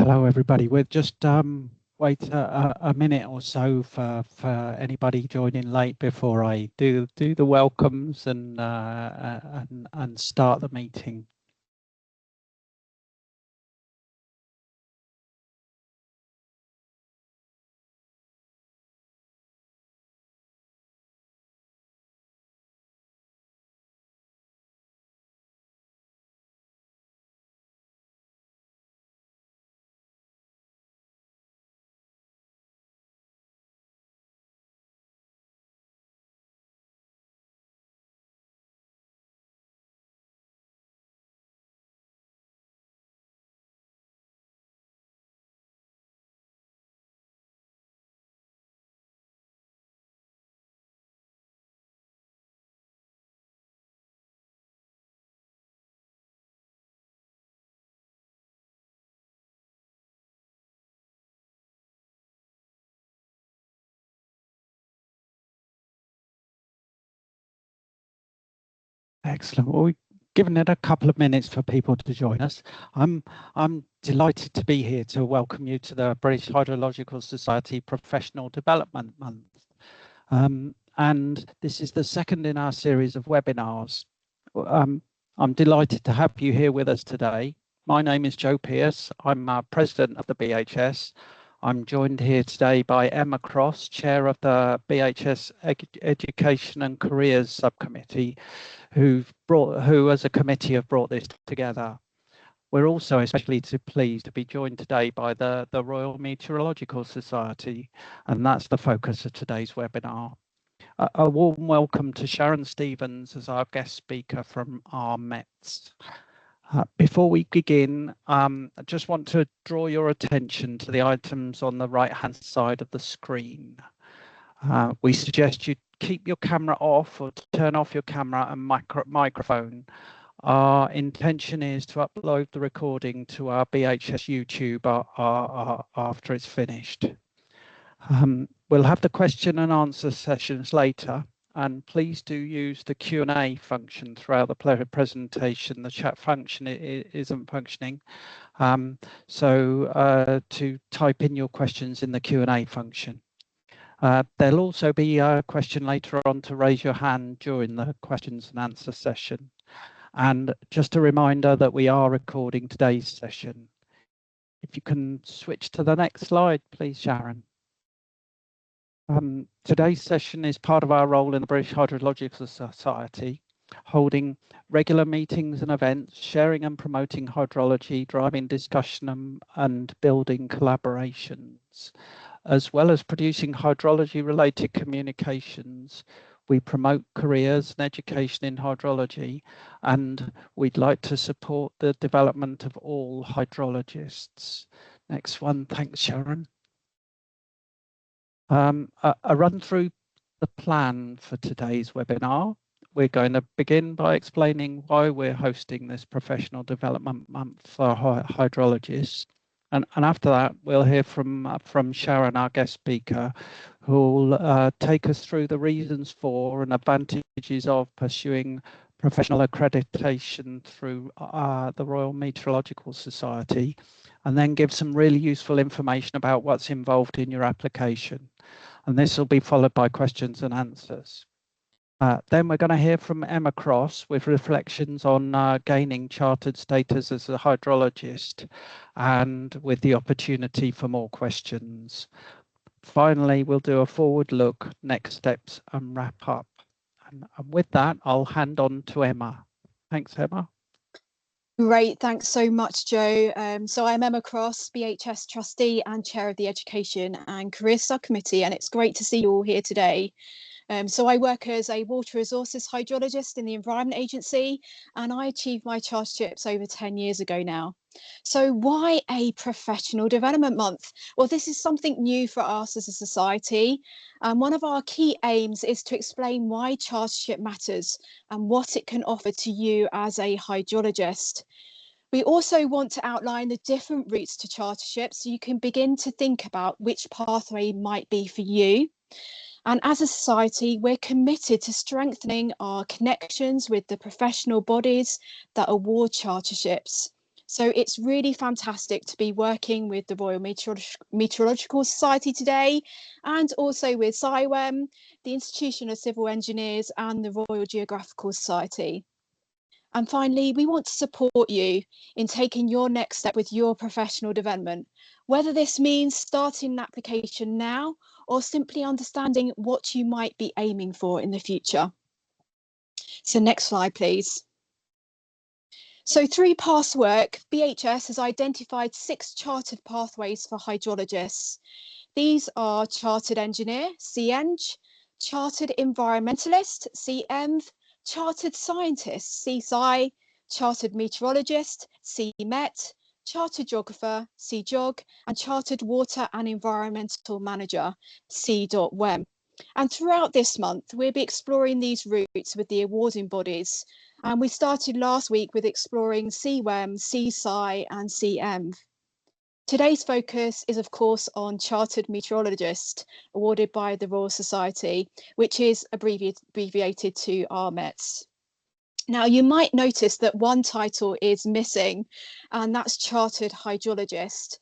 Hello, everybody. We'll just wait a minute or so for anybody joining late before I do the welcomes and start the meeting. Excellent. Well, we've given it a couple of minutes for people to join us. I'm delighted to be here to welcome you to the British Hydrological Society Professional Development Month. And this is the second in our series of webinars. I'm delighted to have you here with us today. My name is Joe Pearce. I'm president of the BHS. I'm joined here today by Emma Cross, chair of the BHS Education and Careers Subcommittee, who as a committee have brought this together. We're also especially pleased to be joined today by the Royal Meteorological Society, and that's the focus of today's webinar. A warm welcome to Sharon Stevens as our guest speaker from RMetS. Before we begin, I just want to draw your attention to the items on the right-hand side of the screen. We suggest you keep your camera off or turn off your camera and microphone. Our intention is to upload the recording to our BHS YouTube after it's finished. We'll have the question and answer sessions later, and please do use the Q&A function throughout the presentation. The chat function isn't functioning, so to type in your questions in the Q&A function. There'll also be a question later on to raise your hand during the questions and answer session. And just a reminder that we are recording today's session. If you can switch to the next slide, please, Sharon. Today's session is part of our role in the British Hydrological Society, holding regular meetings and events, sharing and promoting hydrology, driving discussion and building collaborations. As well as producing hydrology-related communications, we promote careers and education in hydrology, and we'd like to support the development of all hydrologists. Next one, thanks, Sharon. A run through the plan for today's webinar. We're going to begin by explaining why we're hosting this Professional Development Month for hydrologists. And after that, we'll hear from Sharon, our guest speaker, who will take us through the reasons for and advantages of pursuing professional accreditation through the Royal Meteorological Society, and then give some really useful information about what's involved in your application. And this will be followed by questions and answers. Then we're going to hear from Emma Cross with reflections on gaining chartered status as a hydrologist, and with the opportunity for more questions. Finally, we'll do a forward look, next steps, and wrap up. And with that, I'll hand on to Emma. Thanks, Emma. Great, thanks so much, Joe. So I'm Emma Cross, BHS trustee and chair of the Education and Career Subcommittee, and it's great to see you all here today. So I work as a water resources hydrologist in the Environment Agency, and I achieved my charterships over 10 years ago now. So why a professional development month? Well, this is something new for us as a society. And one of our key aims is to explain why chartership matters and what it can offer to you as a hydrologist. We also want to outline the different routes to chartership so you can begin to think about which pathway might be for you. And as a society, we're committed to strengthening our connections with the professional bodies that award charterships. So it's really fantastic to be working with the Royal Meteorological Society today, and also with CIWEM, the Institution of Civil Engineers, and the Royal Geographical Society. And finally, we want to support you in taking your next step with your professional development, whether this means starting an application now or simply understanding what you might be aiming for in the future. So next slide, please. So through past work, BHS has identified 6 chartered pathways for hydrologists. These are Chartered Engineer, CEng, Chartered Environmentalist, CEnV, Chartered Scientist, CSci, Chartered Meteorologist, CMet, Chartered Geographer, CGeog, and Chartered Water and Environmental Manager, C.WEM. And throughout this month, we'll be exploring these routes with the awarding bodies. And we started last week with exploring CWEM, CSci, and CEnV. Today's focus is, of course, on Chartered Meteorologist, awarded by the Royal Society, which is abbreviated to RMetS. Now, you might notice that one title is missing, and that's Chartered Hydrologist.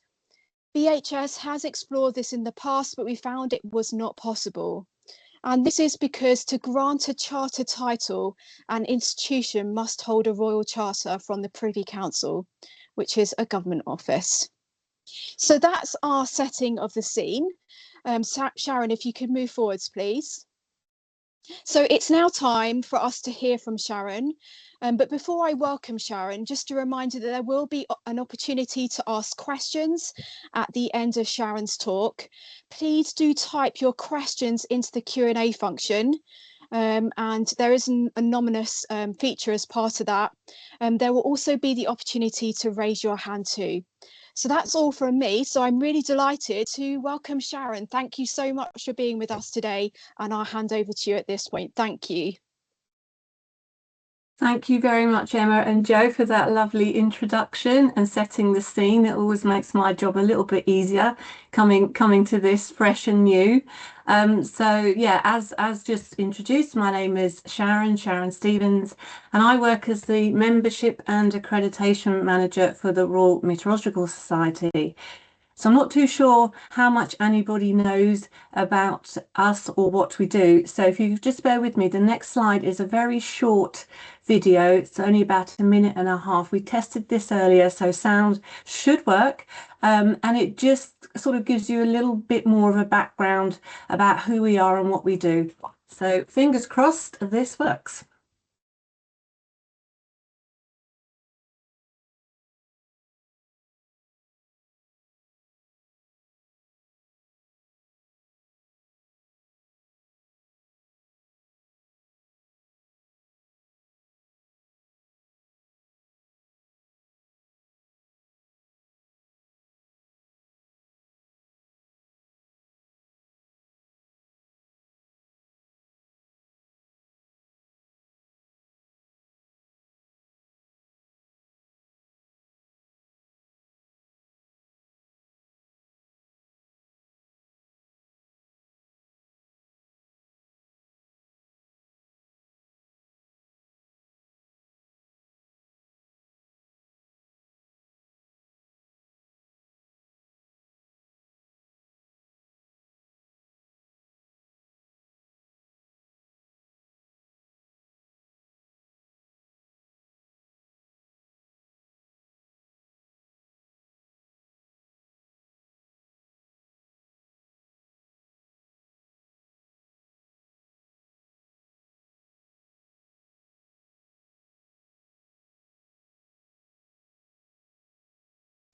BHS has explored this in the past, but we found it was not possible. And this is because to grant a charter title, an institution must hold a royal charter from the Privy Council, which is a government office. So that's our setting of the scene. Sharon, if you could move forwards, please. So it's now time for us to hear from Sharon. But before I welcome Sharon, just a reminder that there will be an opportunity to ask questions at the end of Sharon's talk. Please do type your questions into the Q&A function. And there is an anonymous feature as part of that. There will also be the opportunity to raise your hand too. So that's all from me. So I'm really delighted to welcome Sharon. Thank you so much for being with us today. And I'll hand over to you at this point. Thank you. Thank you very much, Emma and Joe, for that lovely introduction and setting the scene. It always makes my job a little bit easier coming to this fresh and new. So yeah, as just introduced, my name is Sharon Stevens, and I work as the Membership and Accreditation Manager for the Royal Meteorological Society. So I'm not too sure how much anybody knows about us or what we do. So if you just bear with me, the next slide is a very short video. It's only about a minute and a half. We tested this earlier, so sound should work. And it just sort of gives you a little bit more of a background about who we are and what we do. So fingers crossed this works.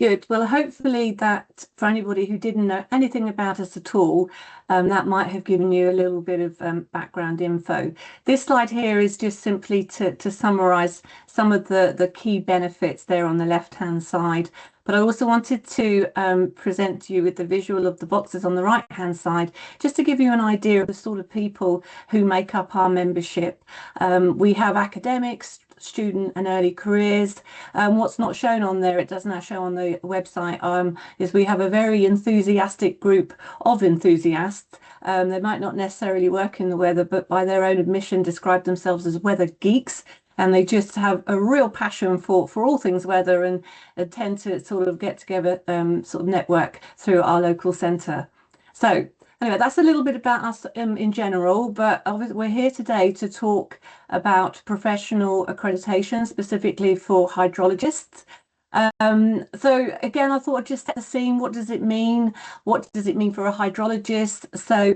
Good. Well, hopefully that for anybody who didn't know anything about us at all, that might have given you a little bit of background info. This slide here is just simply to summarize some of the key benefits there on the left-hand side. But I also wanted to present to you with the visual of the boxes on the right-hand side, just to give you an idea of the sort of people who make up our membership. We have academics, student and early careers. What's not shown on there, it does now show on the website, is we have a very enthusiastic group of enthusiasts. They might not necessarily work in the weather, but by their own admission describe themselves as weather geeks. and they just have a real passion for all things weather, and tend to sort of get together, sort of network through our local centre. So anyway, that's a little bit about us in general, but obviously we're here today to talk about professional accreditation, specifically for hydrologists. So again, I thought I'd just set the scene. What does it mean? What does it mean for a hydrologist? So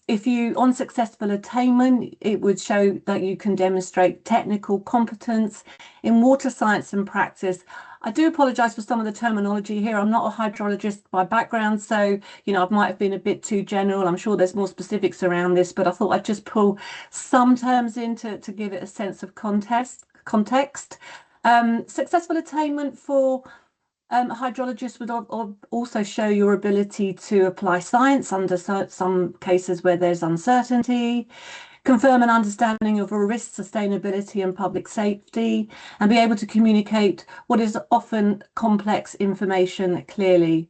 if you, on successful attainment, it would show that you can demonstrate technical competence in water science and practice. I do apologise for some of the terminology here. I'm not a hydrologist by background, so I might have been a bit too general. I'm sure there's more specifics around this, but I thought I'd just pull some terms in to give it a sense of context. Successful attainment for hydrologists would also show your ability to apply science under some cases where there's uncertainty, confirm an understanding of risk, sustainability and public safety, and be able to communicate what is often complex information clearly.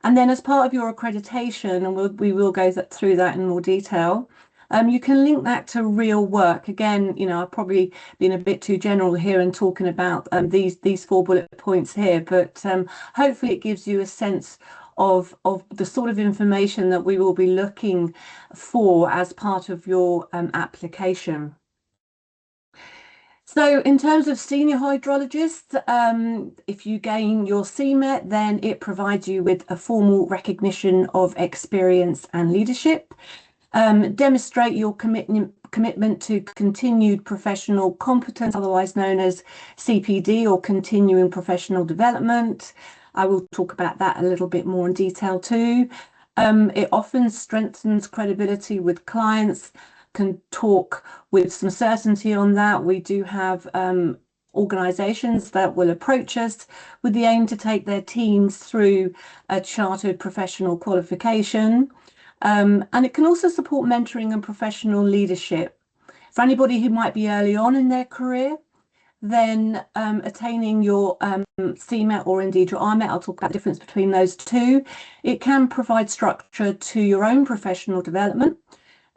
And then as part of your accreditation, and we will go through that in more detail, you can link that to real work. Again, I've probably been a bit too general here and talking about these 4 bullet points here, but hopefully it gives you a sense of the sort of information that we will be looking for as part of your application. So in terms of senior hydrologists, if you gain your CMET, then it provides you with a formal recognition of experience and leadership. Demonstrate your commitment to continued professional competence, otherwise known as CPD, or continuing professional development. I will talk about that a little bit more in detail too. It often strengthens credibility with clients, can talk with some certainty on that. We do have organisations that will approach us with the aim to take their teams through a chartered professional qualification. And it can also support mentoring and professional leadership. For anybody who might be early on in their career, then attaining your CMET, or indeed your RMET, I'll talk about the difference between those two. It can provide structure to your own professional development,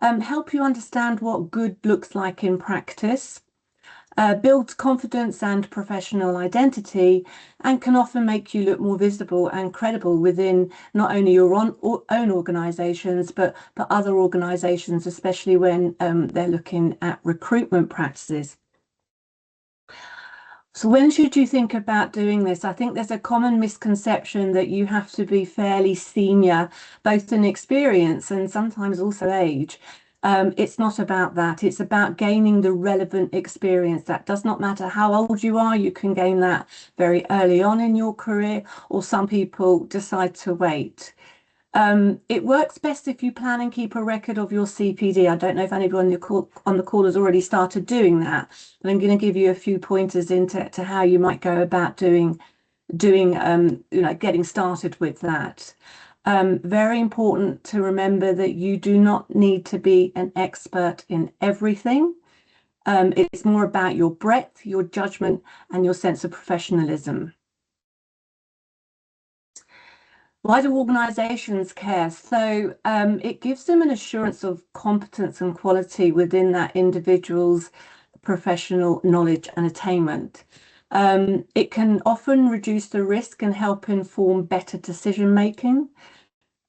help you understand what good looks like in practice, builds confidence and professional identity, and can often make you look more visible and credible within not only your own organisations, but other organisations, especially when they're looking at recruitment practices. So when should you think about doing this? I think there's a common misconception that you have to be fairly senior, both in experience and sometimes also age. It's not about that. It's about gaining the relevant experience. That does not matter how old you are. You can gain that very early on in your career, or some people decide to wait. It works best if you plan and keep a record of your CPD. I don't know if anyone on the call has already started doing that, but I'm going to give you a few pointers into how you might go about getting started with that. Very important to remember that you do not need to be an expert in everything. It's more about your breadth, your judgment, and your sense of professionalism. Why do organisations care? So it gives them an assurance of competence and quality within that individual's professional knowledge and attainment. It can often reduce the risk and help inform better decision making.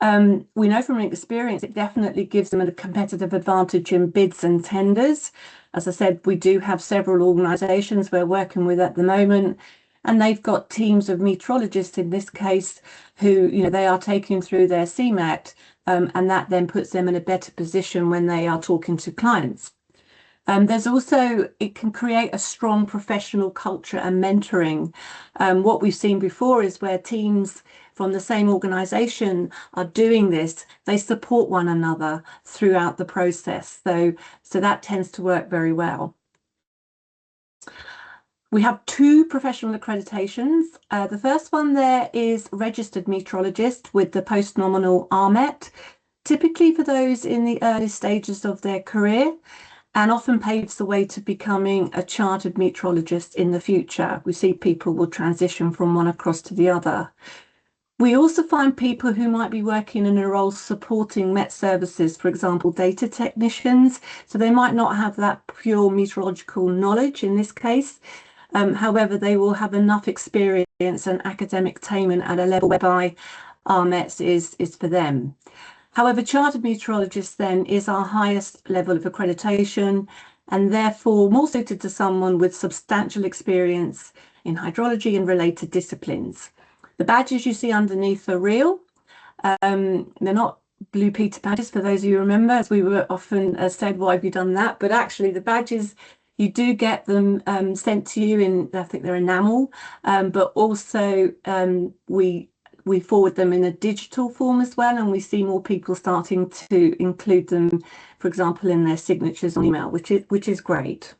We know from experience it definitely gives them a competitive advantage in bids and tenders. As I said, we do have several organisations we're working with at the moment, and they've got teams of meteorologists in this case who, they are taking through their CMET, and that then puts them in a better position when they are talking to clients. There's also, it can create a strong professional culture and mentoring. What we've seen before is where teams from the same organisation are doing this, they support one another throughout the process. So that tends to work very well. We have 2 professional accreditations. The first one there is registered meteorologist with the post-nominal RMET, typically for those in the early stages of their career, and often paves the way to becoming a chartered meteorologist in the future. We see people will transition from one across to the other. We also find people who might be working in a role supporting Met services, for example, data technicians. So they might not have that pure meteorological knowledge in this case. However, they will have enough experience and academic attainment at a level whereby RMetS is for them. However, Chartered Meteorologist then is our highest level of accreditation and therefore more suited to someone with substantial experience in hydrology and related disciplines. The badges you see underneath are real. They're not Blue Peter badges, for those of you who remember, as we were often said, why have you done that? But actually the badges, you do get them sent to you in, I think they're enamel, but also we forward them in a digital form as well, and we see more people starting to include them, for example, in their signatures on email, which is great.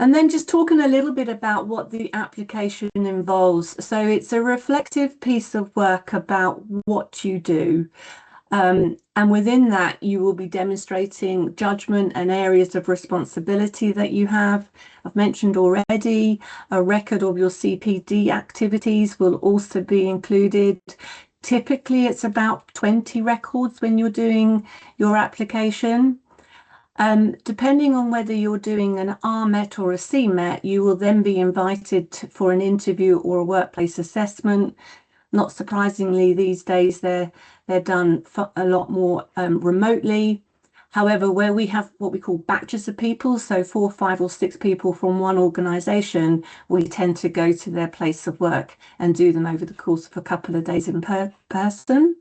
And then just talking a little bit about what the application involves. So it's a reflective piece of work about what you do. And within that, you will be demonstrating judgment and areas of responsibility that you have. I've mentioned already, a record of your CPD activities will also be included. Typically, it's about 20 records when you're doing your application. Depending on whether you're doing an RMet or a CMet, you will then be invited for an interview or a workplace assessment. Not surprisingly, these days they're done a lot more remotely. However, where we have what we call batches of people, so 4, 5 or 6 people from one organisation, we tend to go to their place of work and do them over the course of a couple of days in person.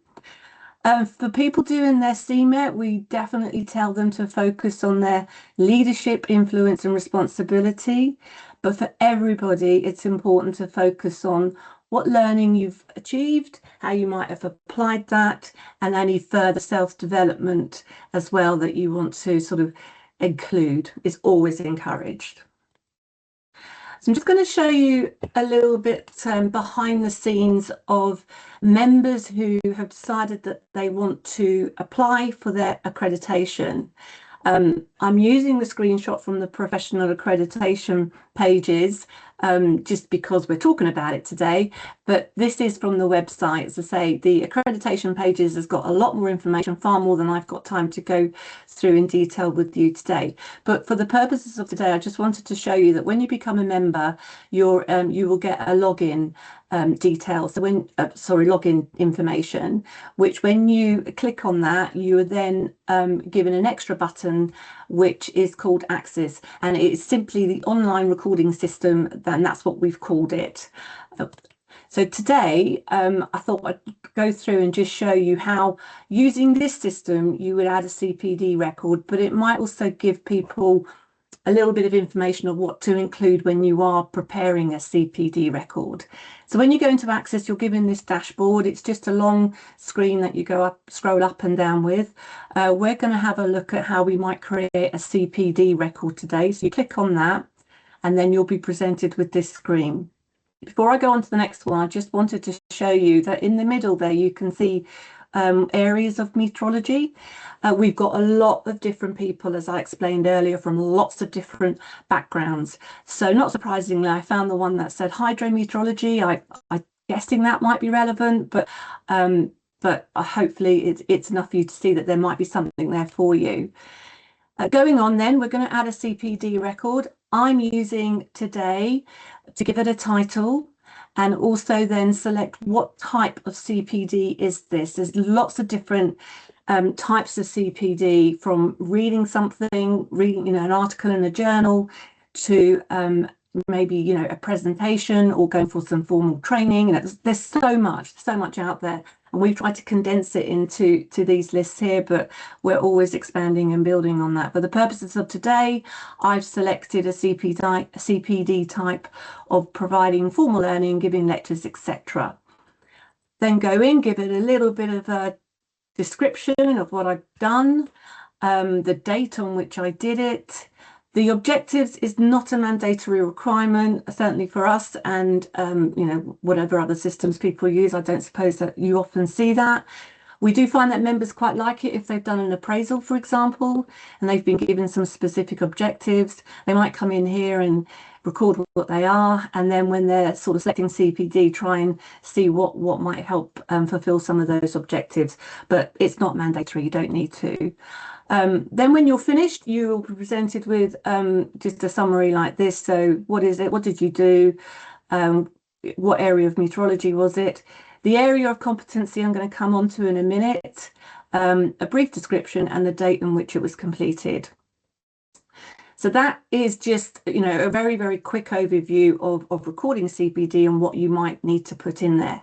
For people doing their CMet, we definitely tell them to focus on their leadership, influence and responsibility. But for everybody, it's important to focus on what learning you've achieved, how you might have applied that, and any further self-development as well that you want to sort of include is always encouraged. So I'm just going to show you a little bit behind the scenes of members who have decided that they want to apply for their accreditation. I'm using the screenshot from the professional accreditation pages just because we're talking about it today, but this is from the website. As I say, the accreditation pages has got a lot more information, far more than I've got time to go through in detail with you today. But for the purposes of today, I just wanted to show you that when you become a member, you will get a login details. So when login information, which when you click on that, you are then given an extra button which is called Access, and it is simply the online recording system, and that's what we've called it. So today I thought I'd go through and just show you how using this system you would add a CPD record, but it might also give people a little bit of information of what to include when you are preparing a CPD record. So when you go into Access, you're given this dashboard. It's just a long screen that you scroll up and down with. We're going to have a look at how we might create a CPD record today. So you click on that and then you'll be presented with this screen. Before I go on to the next one, I just wanted to show you that in the middle there you can see areas of meteorology. We've got a lot of different people, as I explained earlier, from lots of different backgrounds. So not surprisingly, I found the one that said hydrometeorology. I'm guessing that might be relevant, but hopefully it's enough for you to see that there might be something there for you. Going on then, we're going to add a CPD record. I'm using today to give it a title and also then select what type of CPD is this. There's lots of different types of CPD, from reading something, reading an article in a journal, to maybe a presentation or going for some formal training. There's so much out there, and we've tried to condense it into these lists here, but we're always expanding and building on that. For the purposes of today, I've selected a CPD type of providing formal learning, giving lectures, etc. Then go in, give it a little bit of a description of what I've done, the date on which I did it. The objectives is not a mandatory requirement, certainly for us, and whatever other systems people use. I don't suppose that you often see that. We do find that members quite like it if they've done an appraisal, for example, and they've been given some specific objectives. They might come in here and record what they are, and then when they're sort of selecting CPD, try and see what might help fulfill some of those objectives. But it's not mandatory, you don't need to. Then when you're finished, you'll be presented with just a summary like this. So what is it? What did you do? What area of meteorology was it? The area of competency I'm going to come on to in a minute, a brief description, and the date in which it was completed. So that is just, a very, very quick overview of recording CPD and what you might need to put in there.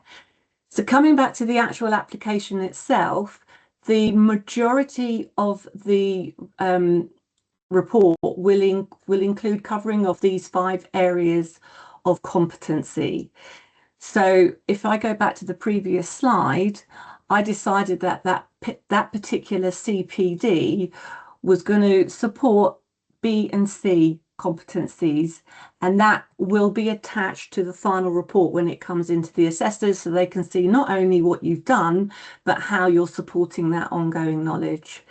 So coming back to the actual application itself, the majority of the report will include covering of these 5 areas of competency. So if I go back to the previous slide, I decided that particular CPD was going to support B and C competencies, and that will be attached to the final report when it comes into the assessors, so they can see not only what you've done, but how you're supporting that ongoing knowledge.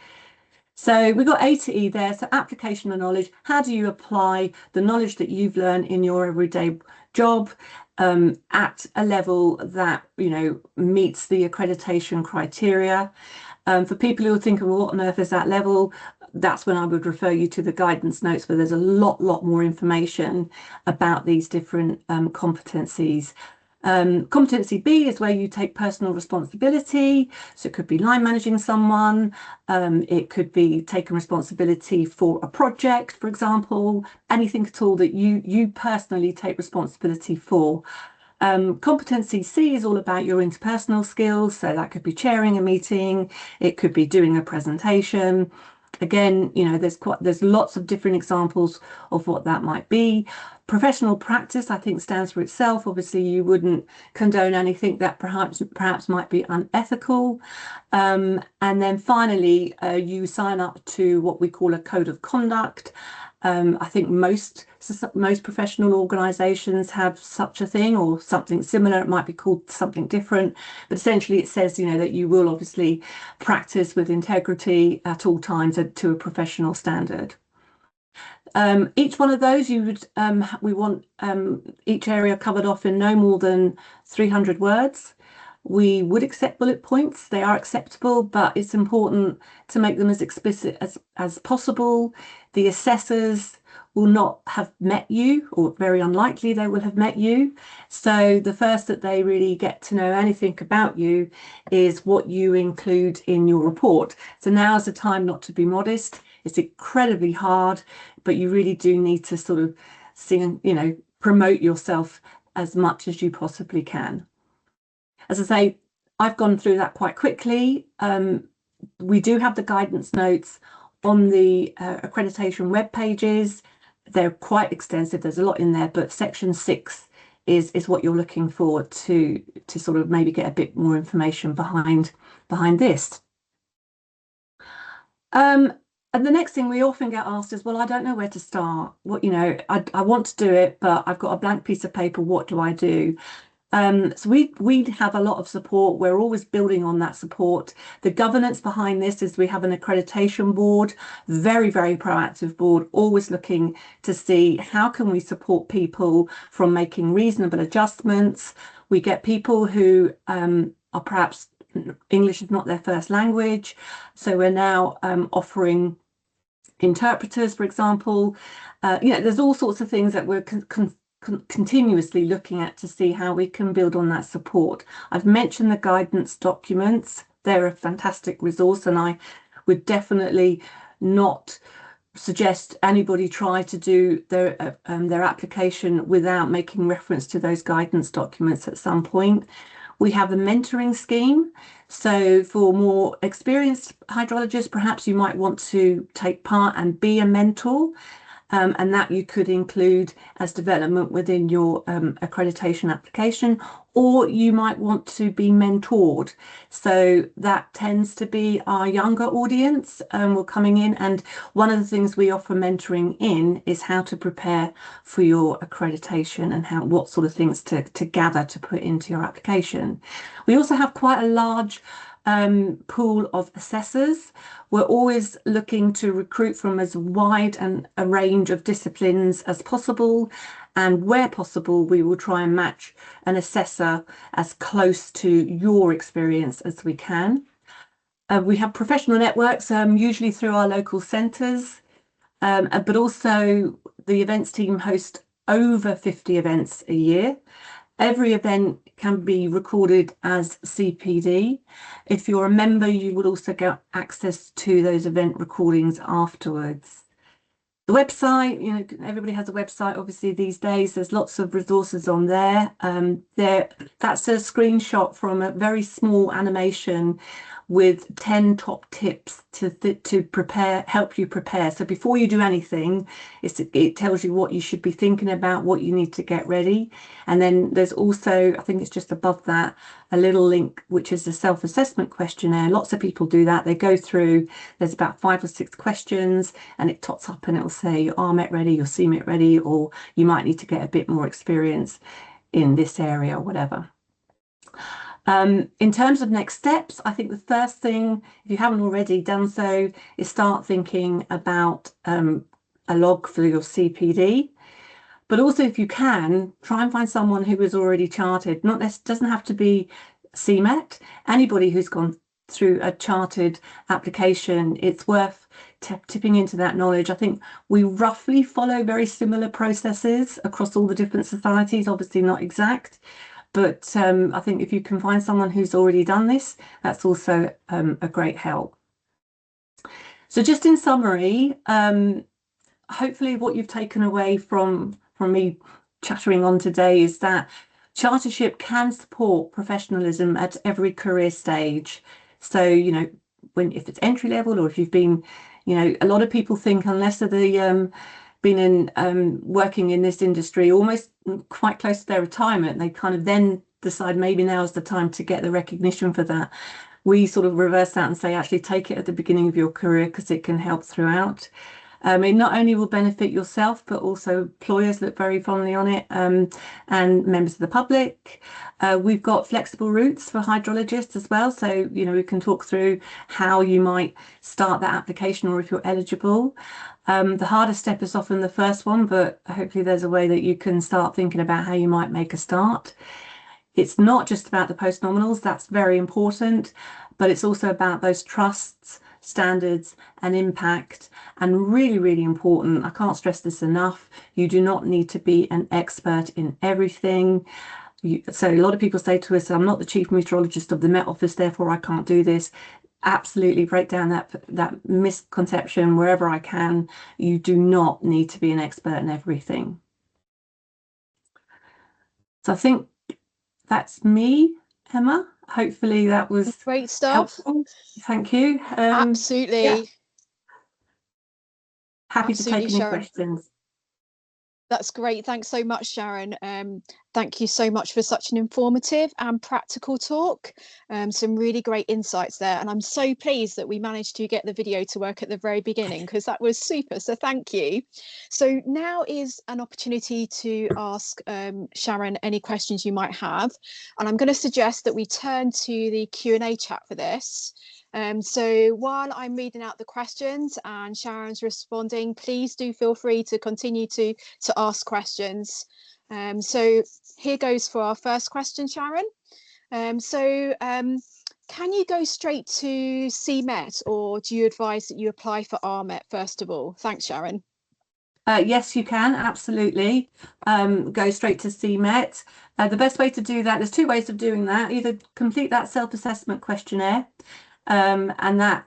So we've got A to E there. So application of knowledge. How do you apply the knowledge that you've learned in your everyday job at a level that meets the accreditation criteria? For people who are thinking, well, what on earth is that level? That's when I would refer you to the guidance notes, where there's a lot more information about these different competencies. Competency B is where you take personal responsibility. So it could be line managing someone. It could be taking responsibility for a project, for example, anything at all that you personally take responsibility for. Competency C is all about your interpersonal skills. So that could be chairing a meeting. It could be doing a presentation. Again, there's lots of different examples of what that might be. Professional practice, I think, stands for itself. Obviously, you wouldn't condone anything that perhaps might be unethical. And then finally, you sign up to what we call a code of conduct. I think most professional organisations have such a thing, or something similar. It might be called something different, but essentially it says, that you will obviously practice with integrity at all times to a professional standard. Each one of those we want each area covered off in no more than 300 words. We would accept bullet points. They are acceptable, but it's important to make them as explicit as possible. The assessors will not have met you, or very unlikely they will have met you. So the first that they really get to know anything about you is what you include in your report. So now is the time not to be modest. It's incredibly hard, but you really do need to sort of promote yourself as much as you possibly can. As I say, I've gone through that quite quickly. We do have the guidance notes on the accreditation web pages. They're quite extensive. There's a lot in there, but section 6 is what you're looking for to sort of maybe get a bit more information behind this. And the next thing we often get asked is, well, I don't know where to start. I want to do it, but I've got a blank piece of paper. What do I do? So we have a lot of support. We're always building on that support. The governance behind this is we have an accreditation board, very, very proactive board, always looking to see how can we support people from making reasonable adjustments. We get people who are perhaps English is not their first language. So we're now offering interpreters, for example. There's all sorts of things that we're continuously looking at to see how we can build on that support. I've mentioned the guidance documents. They're a fantastic resource, and I would definitely not suggest anybody try to do their application without making reference to those guidance documents at some point. We have a mentoring scheme. So for more experienced hydrologists, perhaps you might want to take part and be a mentor. And that you could include as development within your accreditation application, or you might want to be mentored. So that tends to be our younger audience who are coming in. And one of the things we offer mentoring in is how to prepare for your accreditation and what sort of things to gather to put into your application. We also have quite a large pool of assessors. We're always looking to recruit from as wide a range of disciplines as possible, and where possible we will try and match an assessor as close to your experience as we can. We have professional networks, usually through our local centres, but also the events team host over 50 events a year. Every event can be recorded as CPD. If you're a member, you would also get access to those event recordings afterwards. The website, you know, everybody has a website, obviously, these days. There's lots of resources on there. That's a screenshot from a very small animation with 10 top tips to prepare, help you prepare. So before you do anything, it tells you what you should be thinking about, what you need to get ready. And then there's also, I think it's just above that, a little link, which is a self-assessment questionnaire. Lots of people do that. They go through, there's about 5 or 6 questions, and it tots up and it'll say you're RMet ready, you're CMet ready, or you might need to get a bit more experience in this area or whatever. In terms of next steps, I think the first thing, if you haven't already done so, is start thinking about a log for your CPD. But also, if you can, try and find someone who is already chartered. Doesn't have to be CMet. Anybody who's gone through a chartered application, it's worth tipping into that knowledge. I think we roughly follow very similar processes across all the different societies, obviously not exact. But I think if you can find someone who's already done this, that's also a great help. So just in summary, hopefully what you've taken away from me chattering on today is that chartership can support professionalism at every career stage. So, you know, if it's entry level, or if you've been, you know, a lot of people think unless they've been working in this industry almost quite close to their retirement, they kind of then decide maybe now is the time to get the recognition for that. We sort of reverse that and say, actually take it at the beginning of your career, because it can help throughout. It not only will benefit yourself, but also employers look very fondly on it, and members of the public. We've got flexible routes for hydrologists as well. So, you know, we can talk through how you might start that application, or if you're eligible. The hardest step is often the first one, but hopefully there's a way that you can start thinking about how you might make a start. It's not just about the post-nominals, that's very important, but it's also about those trusts, standards and impact. And really, really important, I can't stress this enough, you do not need to be an expert in everything. So a lot of people say to us, I'm not the chief meteorologist of the Met Office, therefore I can't do this. Absolutely break down that misconception wherever I can. You do not need to be an expert in everything. So I think that's me, Emma. Hopefully that was great stuff. Helpful. Thank you. Absolutely. Yeah. Happy Absolutely, to take any Sharon. questions. That's great. Thanks so much, Sharon. Thank you so much for such an informative and practical talk. Some really great insights there. And I'm so pleased that we managed to get the video to work at the very beginning, because that was super. So thank you. So now is an opportunity to ask Sharon any questions you might have. And I'm going to suggest that we turn to the Q&A chat for this. So while I'm reading out the questions and Sharon's responding, please do feel free to continue to ask questions. So here goes for our first question, Sharon. Can you go straight to CMet, or do you advise that you apply for RMet first of all? Thanks, Sharon. Yes, you can, absolutely. Go straight to CMet. The best way to do that, there's 2 ways of doing that. Either complete that self-assessment questionnaire, and that,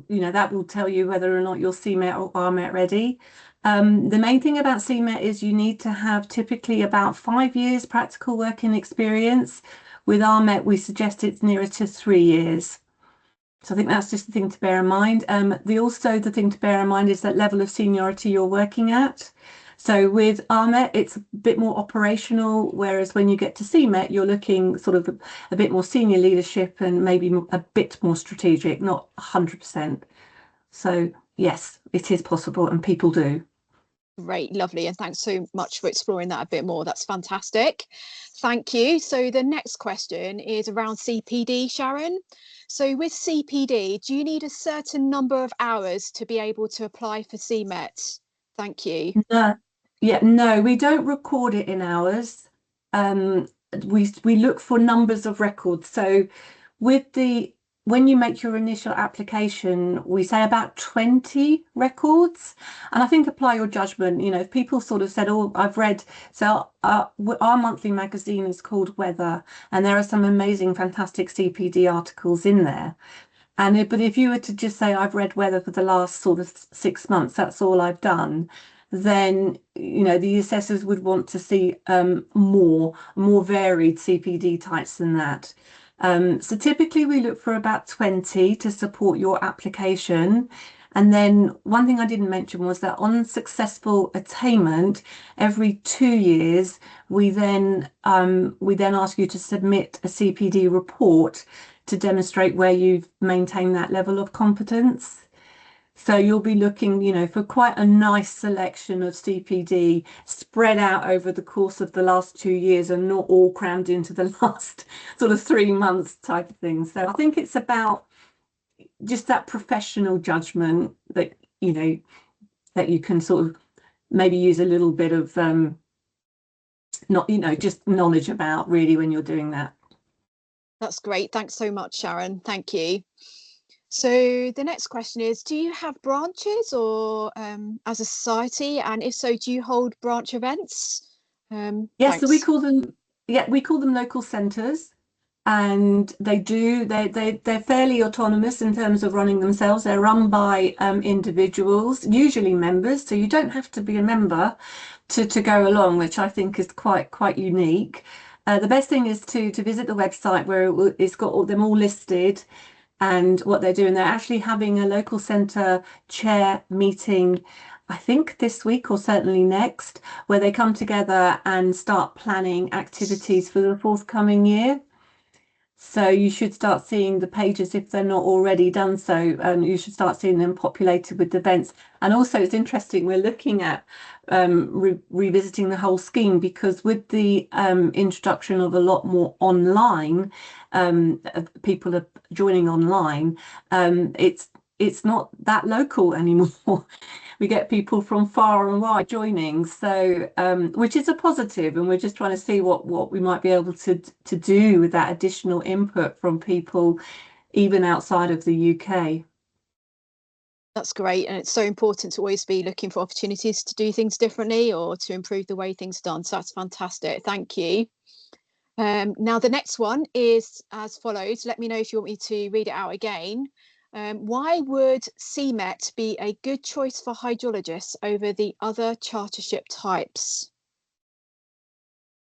you know, that will tell you whether or not you're CMet or RMet ready. The main thing about CMet is you need to have typically about 5 years practical working experience. With RMet, we suggest it's nearer to 3 years. So I think that's just the thing to bear in mind. The thing to bear in mind is that level of seniority you're working at. So with RMet, it's a bit more operational, whereas when you get to CMet, you're looking sort of a bit more senior leadership and maybe a bit more strategic, not 100%. So yes, it is possible, and people do. Great, lovely. And thanks so much for exploring that a bit more. That's fantastic. Thank you. So the next question is around CPD, Sharon. So with CPD, do you need a certain number of hours to be able to apply for CMET? Thank you. No, we don't record it in hours. We look for numbers of records. So when you make your initial application, we say about 20 records, and I think apply your judgment. You know, if people sort of said, oh, I've read, so our monthly magazine is called Weather, and there are some amazing, fantastic CPD articles in there. But if you were to just say, I've read Weather for the last sort of 6 months, that's all I've done, then, you know, the assessors would want to see more varied CPD types than that. So typically we look for about 20 to support your application. And then one thing I didn't mention was that on successful attainment, every 2 years, we then ask you to submit a CPD report to demonstrate where you've maintained that level of competence. So you'll be looking, you know, for quite a nice selection of CPD spread out over the course of the last 2 years and not all crammed into the last sort of 3 months type of thing. So I think it's about just that professional judgment that, you know, that you can sort of maybe use a little bit of not, you know, just knowledge about really when you're doing that. That's great. Thanks so much, Sharon. Thank you. So the next question is, do you have branches or as a society? And if so, do you hold branch events? Yes, so we call them local centres, and they're fairly autonomous in terms of running themselves. They're run by individuals, usually members, so you don't have to be a member to go along, which I think is quite unique. The best thing is to visit the website where it's got them all listed and what they're doing. They're actually having a local centre chair meeting, I think this week or certainly next, where they come together and start planning activities for the forthcoming year. So you should start seeing the pages, if they're not already done so, you should start seeing them populated with events. And also it's interesting, we're looking at revisiting the whole scheme, because with the introduction of a lot more online, people are joining online, it's not that local anymore. We get people from far and wide joining, so which is a positive, and we're just trying to see what we might be able to do with that additional input from people even outside of the UK. That's great, and it's so important to always be looking for opportunities to do things differently or to improve the way things are done. So that's fantastic. Thank you. Now the next one is as follows. Let me know if you want me to read it out again. Why would CMET be a good choice for hydrologists over the other chartership types?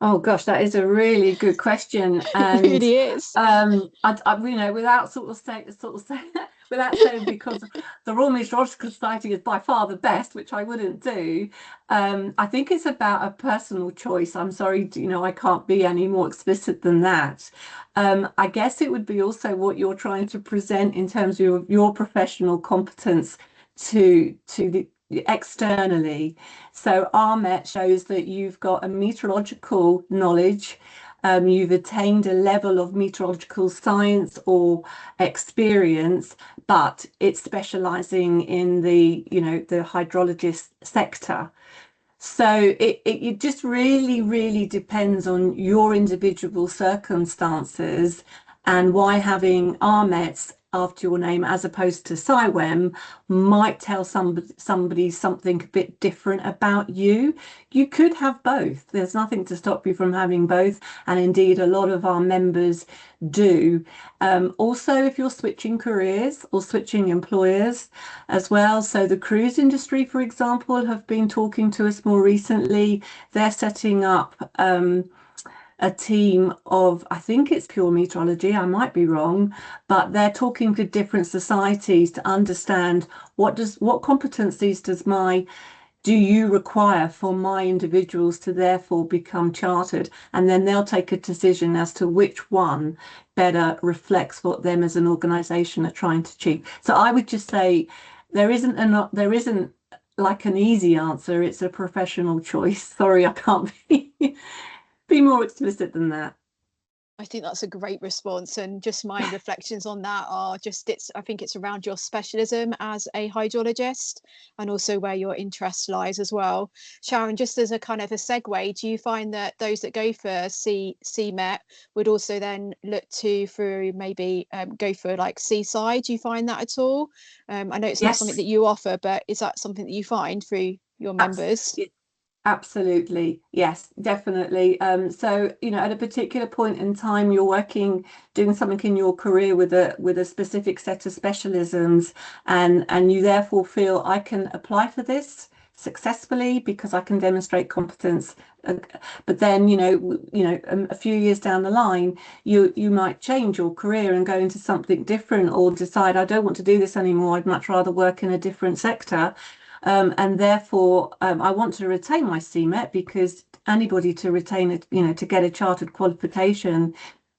Oh gosh, that is a really good question, and it really is. I you know, without saying because the Royal Meteorological Society is by far the best, which I wouldn't do. I think it's about a personal choice. I'm sorry, you know, I can't be any more explicit than that. I guess it would be also what you're trying to present in terms of your professional competence to the externally. So RMetS shows that you've got a meteorological knowledge, you've attained a level of meteorological science or experience, but it's specializing in the, you know, the hydrologist sector. So it just really depends on your individual circumstances, and why having RMetS after your name as opposed to SciWem might tell somebody something a bit different about you. You could have both. There's nothing to stop you from having both, and indeed a lot of our members do. Also, if you're switching careers or switching employers as well. So the cruise industry, for example, have been talking to us more recently. They're setting up a team of, I think it's pure meteorology, I might be wrong, but they're talking to different societies to understand what competencies do you require for my individuals to therefore become chartered, and then they'll take a decision as to which one better reflects what them as an organization are trying to achieve. So I would just say there isn't like an easy answer. It's a professional choice. Sorry, I can't be more explicit than that. I think that's a great response, and just my reflections on that are just I think it's around your specialism as a hydrologist and also where your interest lies as well. Sharon, just as a kind of a segue, do you find that those that go for CMET would also then look to through maybe go for like Seaside? Do you find that at all? I know it's not something that you offer, but is that something that you find through your members? Absolutely, yes, definitely. So, you know, at a particular point in time, you're doing something in your career with a specific set of specialisms, and you therefore feel I can apply for this successfully because I can demonstrate competence. But then, a few years down the line, you might change your career and go into something different, or decide I don't want to do this anymore. I'd much rather work in a different sector. And therefore, I want to retain my CMET, because anybody to retain it, to get a chartered qualification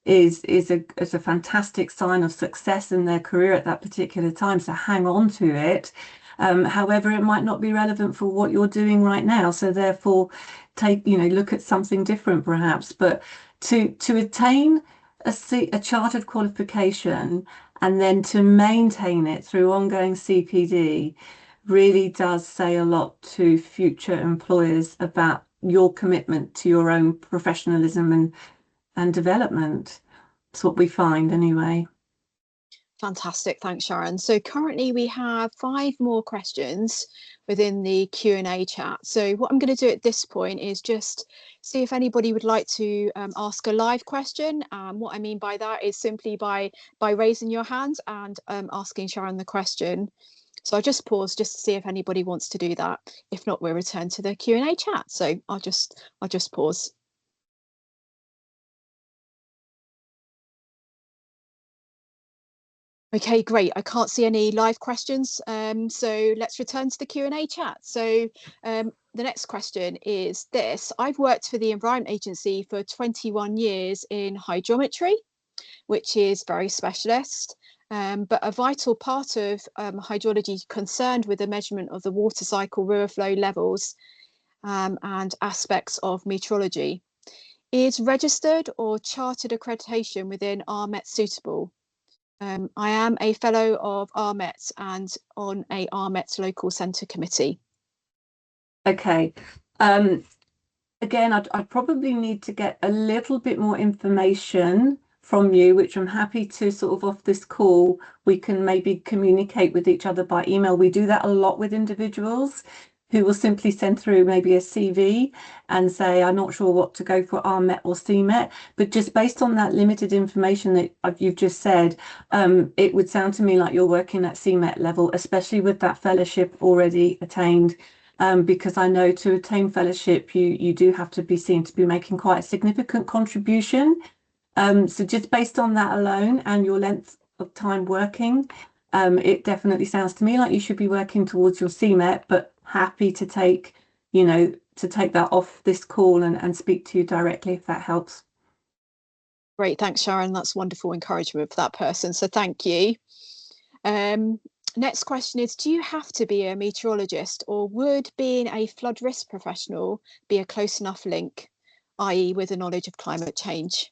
is a fantastic sign of success in their career at that particular time. So hang on to it. However, it might not be relevant for what you're doing right now. So therefore, look at something different perhaps. But to attain a chartered qualification and then to maintain it through ongoing CPD really does say a lot to future employers about your commitment to your own professionalism and development. That's what we find anyway. Fantastic, thanks Sharon. So currently we have 5 more questions within the Q&A chat. So what I'm going to do at this point is just see if anybody would like to ask a live question. What I mean by that is simply by raising your hand and asking Sharon the question. So I'll just pause just to see if anybody wants to do that. If not, we'll return to the Q&A chat. So I'll just pause. Okay, great. I can't see any live questions. So let's return to the Q&A chat. So the next question is this. I've worked for the Environment Agency for 21 years in hydrometry, which is very specialist. But a vital part of hydrology concerned with the measurement of the water cycle, river flow levels and aspects of meteorology. Is registered or chartered accreditation within RMetS suitable? I am a fellow of RMetS and on a RMetS local centre committee. Okay. Again, I'd probably need to get a little bit more information from you, which I'm happy to sort of off this call, we can maybe communicate with each other by email. We do that a lot with individuals who will simply send through maybe a CV and say, I'm not sure what to go for, RMet or CMET, but just based on that limited information that you've just said, it would sound to me like you're working at CMET level, especially with that fellowship already attained. Because I know to attain fellowship, you do have to be seen to be making quite a significant contribution. So just based on that alone and your length of time working, it definitely sounds to me like you should be working towards your CMET, but happy to take, that off this call and speak to you directly if that helps. Great, thanks Sharon. That's wonderful encouragement for that person. So thank you. Next question is, do you have to be a meteorologist, or would being a flood risk professional be a close enough link, i.e. with a knowledge of climate change?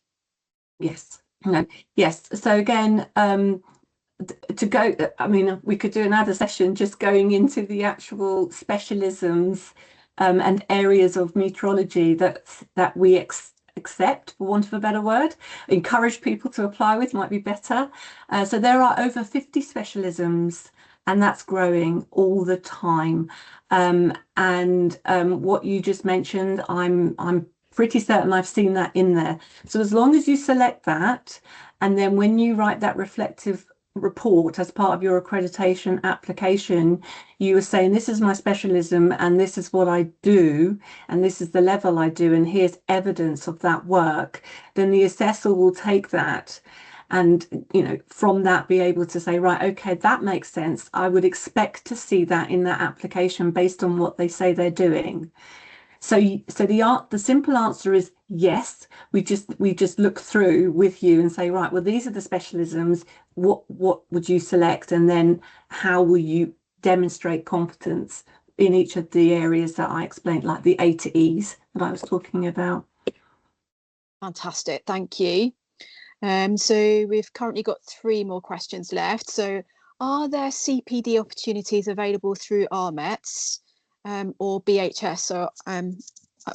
Yes. No. Yes. So again, to go, I mean, we could do another session just going into the actual specialisms and areas of meteorology that we accept, for want of a better word, encourage people to apply with might be better. So there are over 50 specialisms, and that's growing all the time. What you just mentioned, I'm pretty certain I've seen that in there. So as long as you select that, and then when you write that reflective report as part of your accreditation application, you are saying, this is my specialism and this is what I do and this is the level I do and here's evidence of that work, then the assessor will take that and from that be able to say, right, okay, that makes sense. I would expect to see that in that application based on what they say they're doing. So the simple answer is yes. We just look through with you and say, right, well, these are the specialisms. What would you select, and then how will you demonstrate competence in each of the areas that I explained, like the A to E's that I was talking about. Fantastic, thank you. So we've currently got 3 more questions left. So are there CPD opportunities available through RMetS or BHS? So I'm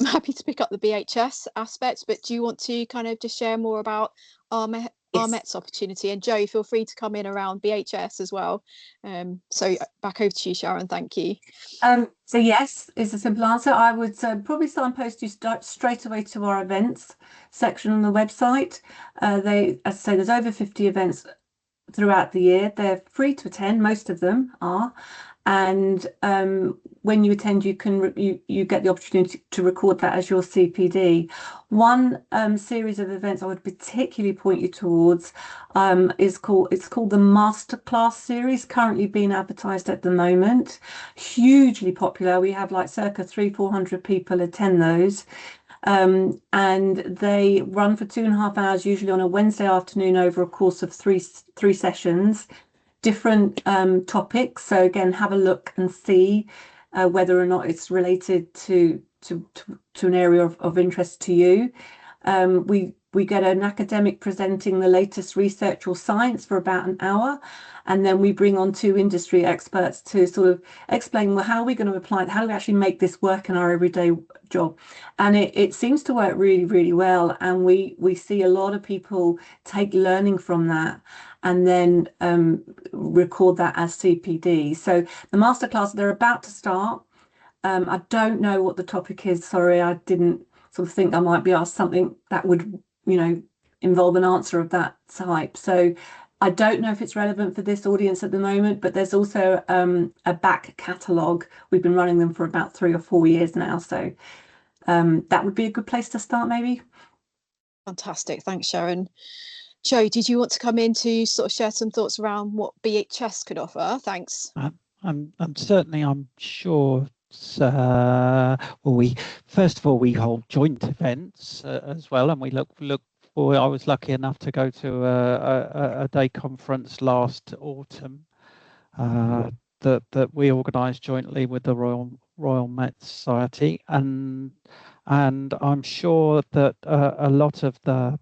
happy to pick up the BHS aspects, but do you want to kind of just share more about RMetS opportunity? And Joe, feel free to come in around BHS as well. So back over to you, Sharon. Thank you. So yes is a simple answer. I would probably signpost you straight away to our events section on the website. As I say, there's over 50 events throughout the year. They're free to attend, most of them are, and when you attend, you get the opportunity to record that as your CPD. One series of events I would particularly point you towards it's called the Masterclass series, currently being advertised at the moment. Hugely popular. We have like circa 300-400 people attend those. And they run for 2.5 hours, usually on a Wednesday afternoon, over a course of three sessions, different topics. So again, have a look and see whether or not it's related to an area of interest to you. We get an academic presenting the latest research or science for about an hour, and then we bring on 2 industry experts to sort of explain, well, how are we going to apply it? How do we actually make this work in our everyday job? And it seems to work really, really well. And we see a lot of people take learning from that and then record that as CPD. So the masterclass, they're about to start. I don't know what the topic is. Sorry, I didn't sort of think I might be asked something that would, involve an answer of that type. So I don't know if it's relevant for this audience at the moment, but there's also a back catalogue. We've been running them for about 3 or 4 years now. So that would be a good place to start, maybe. Fantastic. Thanks, Sharon. Joe, did you want to come in to sort of share some thoughts around what BHS could offer? Thanks. I'm sure. Well, first of all, we hold joint events as well, and we look for. I was lucky enough to go to a day conference last autumn that we organised jointly with the RMetS Society, and I'm sure that a lot of the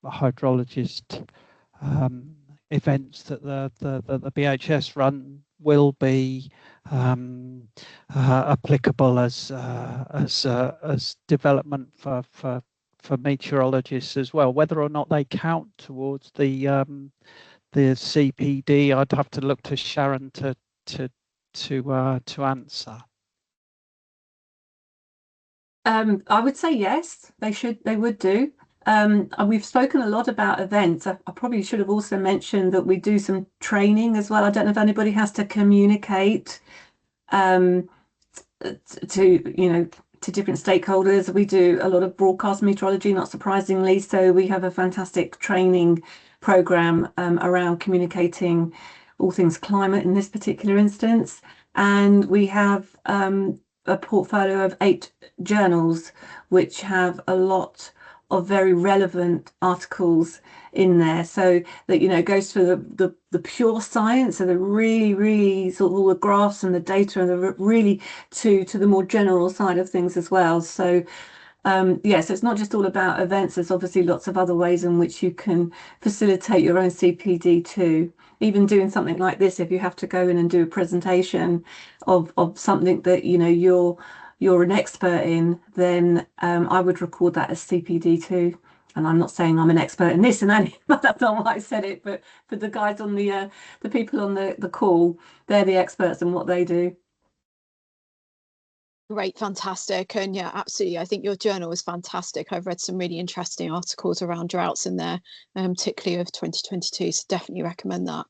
hydrologist events that the BHS run will be applicable as development for meteorologists as well. Whether or not they count towards the CPD, I'd have to look to Sharon to answer. I would say yes, they would do. We've spoken a lot about events. I probably should have also mentioned that we do some training as well. I don't know if anybody has to communicate to different stakeholders. We do a lot of broadcast meteorology, not surprisingly. So we have a fantastic training program around communicating all things climate in this particular instance. And we have a portfolio of 8 journals which have a lot of very relevant articles in there, so that it goes for the pure science, so the really sort of all the graphs and the data, and the really to the more general side of things as well. So so it's not just all about events. There's obviously lots of other ways in which you can facilitate your own CPD too. Even doing something like this, if you have to go in and do a presentation of something that you're an expert in, then I would record that as CPD too. And I'm not saying I'm an expert in this and that, but that's not why I said it. But for the guys on the people on the call, they're the experts in what they do. Great, fantastic. And yeah, absolutely. I think your journal was fantastic. I've read some really interesting articles around droughts in there, particularly of 2022. So definitely recommend that.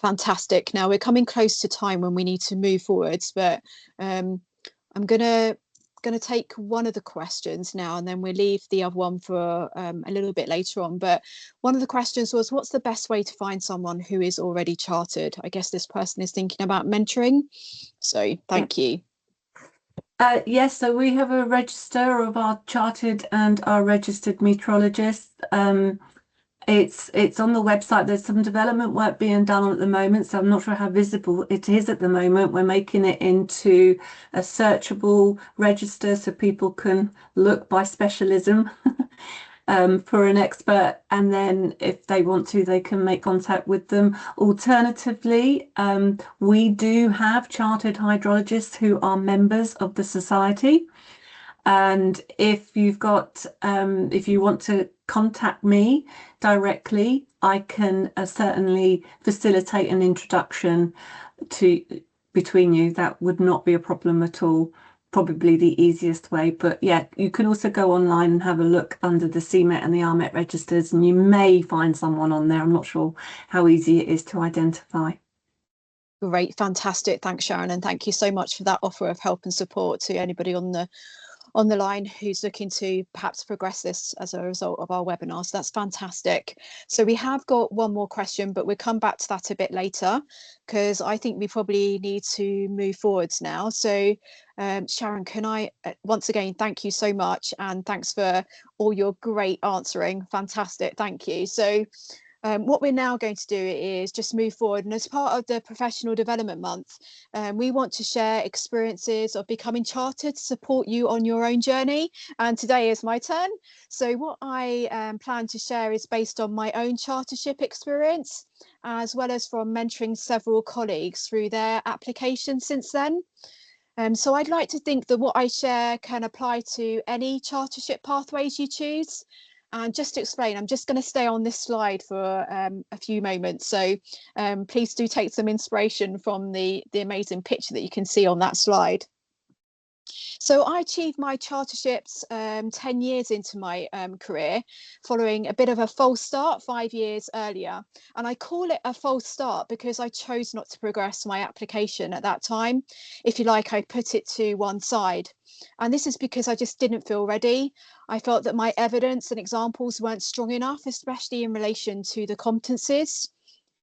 Fantastic. Now we're coming close to time when we need to move forwards, but I'm gonna take one of the questions now, and then we'll leave the other one for a little bit later on. But one of the questions was, what's the best way to find someone who is already chartered? I guess this person is thinking about mentoring. So thank you. Yes, so we have a register of our chartered and our registered meteorologists. It's on the website. There's some development work being done at the moment, so I'm not sure how visible it is at the moment. We're making it into a searchable register so people can look by specialism for an expert, and then if they want to, they can make contact with them. Alternatively, we do have chartered hydrologists who are members of the society. And if you've got, if you want to contact me directly, I can certainly facilitate an introduction between you. That would not be a problem at all. Probably the easiest way. But yeah, you can also go online and have a look under the CMET and the RMET registers, and you may find someone on there. I'm not sure how easy it is to identify. Great, fantastic. Thanks, Sharon, and thank you so much for that offer of help and support to anybody on the line who's looking to perhaps progress this as a result of our webinar. So that's fantastic. So we have got one more question, but we'll come back to that a bit later, because I think we probably need to move forwards now. So Sharon, can I once again thank you so much, and thanks for all your great answering. Fantastic, thank you. So what we're now going to do is just move forward, and as part of the Professional Development Month, we want to share experiences of becoming chartered to support you on your own journey. And today is my turn. So what I plan to share is based on my own chartership experience, as well as from mentoring several colleagues through their application since then. So I'd like to think that what I share can apply to any chartership pathways you choose. And just to explain, I'm just going to stay on this slide for a few moments. So please do take some inspiration from the amazing picture that you can see on that slide. So I achieved my charterships 10 years into my career, following a bit of a false start 5 years earlier. And I call it a false start because I chose not to progress my application at that time. If you like, I put it to one side. And this is because I just didn't feel ready. I felt that my evidence and examples weren't strong enough, especially in relation to the competencies.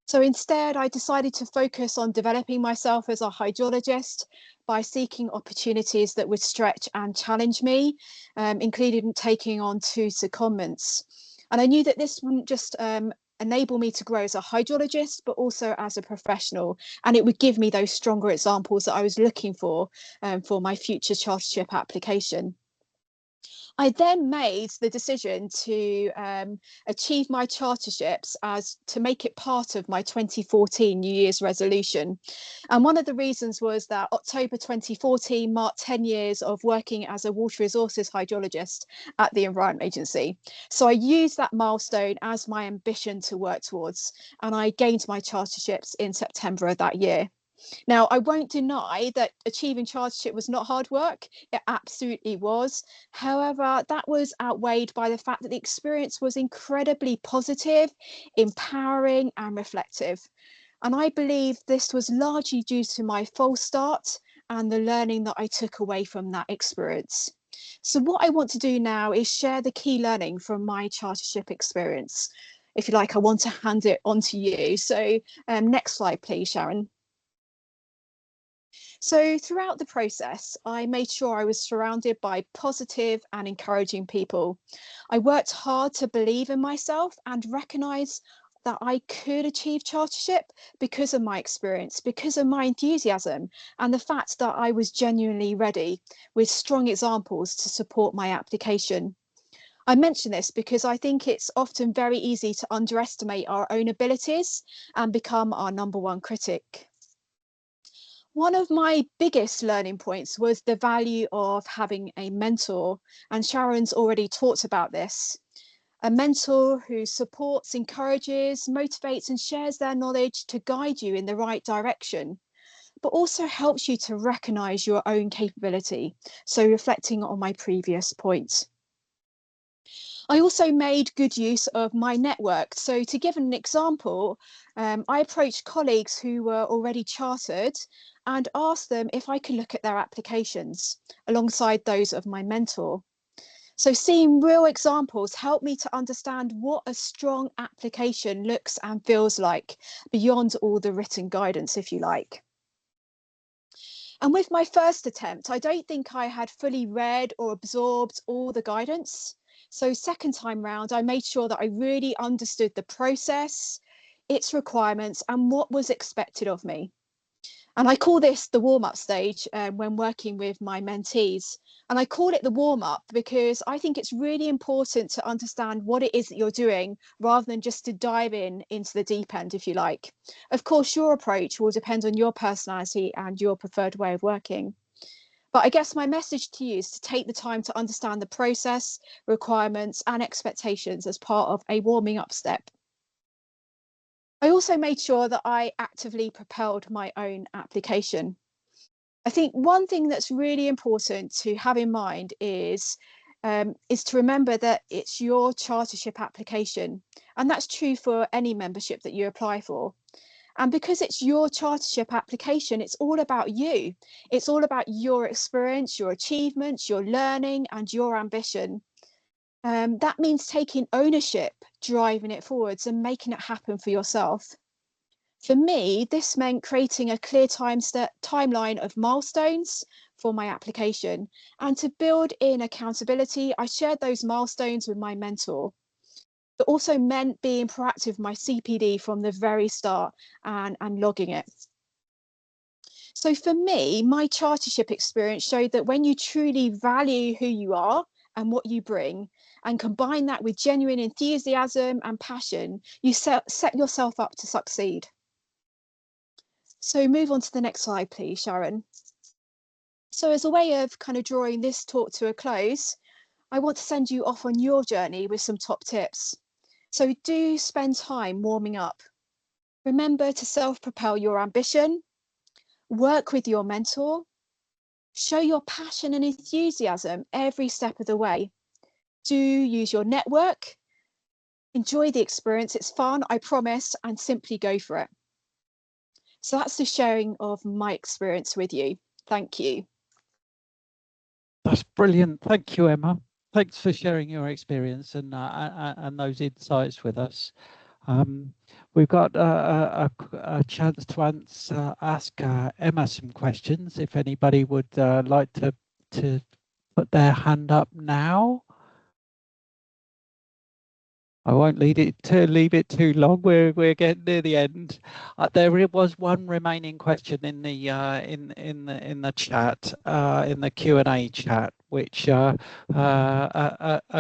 So instead, I decided to focus on developing myself as a hydrologist by seeking opportunities that would stretch and challenge me, including taking on 2 secondments. And I knew that this wouldn't just enable me to grow as a hydrologist, but also as a professional. And it would give me those stronger examples that I was looking for my future chartership application. I then made the decision to achieve my charterships to make it part of my 2014 New Year's resolution. And one of the reasons was that October 2014 marked 10 years of working as a water resources hydrologist at the Environment Agency. So I used that milestone as my ambition to work towards, and I gained my charterships in September of that year. Now, I won't deny that achieving chartership was not hard work. It absolutely was. However, that was outweighed by the fact that the experience was incredibly positive, empowering, and reflective. And I believe this was largely due to my false start and the learning that I took away from that experience. So what I want to do now is share the key learning from my chartership experience. If you like, I want to hand it on to you. So next slide, please, Sharon. So throughout the process, I made sure I was surrounded by positive and encouraging people. I worked hard to believe in myself and recognise that I could achieve chartership because of my experience, because of my enthusiasm, and the fact that I was genuinely ready, with strong examples to support my application. I mention this because I think it's often very easy to underestimate our own abilities and become our #1 critic. One of my biggest learning points was the value of having a mentor, and Sharon's already talked about this. A mentor who supports, encourages, motivates, and shares their knowledge to guide you in the right direction, but also helps you to recognise your own capability. So reflecting on my previous point. I also made good use of my network. So to give an example, I approached colleagues who were already chartered and asked them if I could look at their applications alongside those of my mentor. So seeing real examples helped me to understand what a strong application looks and feels like beyond all the written guidance, if you like. And with my first attempt, I don't think I had fully read or absorbed all the guidance. So second time round, I made sure that I really understood the process, its requirements, and what was expected of me. And I call this the warm-up stage when working with my mentees. And I call it the warm-up because I think it's really important to understand what it is that you're doing rather than just to dive into the deep end, if you like. Of course, your approach will depend on your personality and your preferred way of working. But I guess my message to you is to take the time to understand the process, requirements, and expectations as part of a warming up step. I also made sure that I actively propelled my own application. I think one thing that's really important to have in mind is to remember that it's your chartership application, and that's true for any membership that you apply for. And because it's your chartership application, it's all about you. It's all about your experience, your achievements, your learning, and your ambition. That means taking ownership, driving it forwards, and making it happen for yourself. For me, this meant creating a clear timeline of milestones for my application. And to build in accountability, I shared those milestones with my mentor. But also meant being proactive with my CPD from the very start and logging it. So for me, my chartership experience showed that when you truly value who you are and what you bring, and combine that with genuine enthusiasm and passion, you set yourself up to succeed. So move on to the next slide, please, Sharon. So as a way of kind of drawing this talk to a close, I want to send you off on your journey with some top tips. So do spend time warming up. Remember to self-propel your ambition, work with your mentor, show your passion and enthusiasm every step of the way. Do use your network, enjoy the experience, it's fun, I promise, and simply go for it. So that's the sharing of my experience with you. Thank you. That's brilliant. Thank you, Emma. Thanks for sharing your experience and those insights with us. We've got a chance to ask Emma some questions. If anybody would like to put their hand up now. I won't leave it too long. We're getting near the end. There was one remaining question in the chat, in the Q&A chat, which a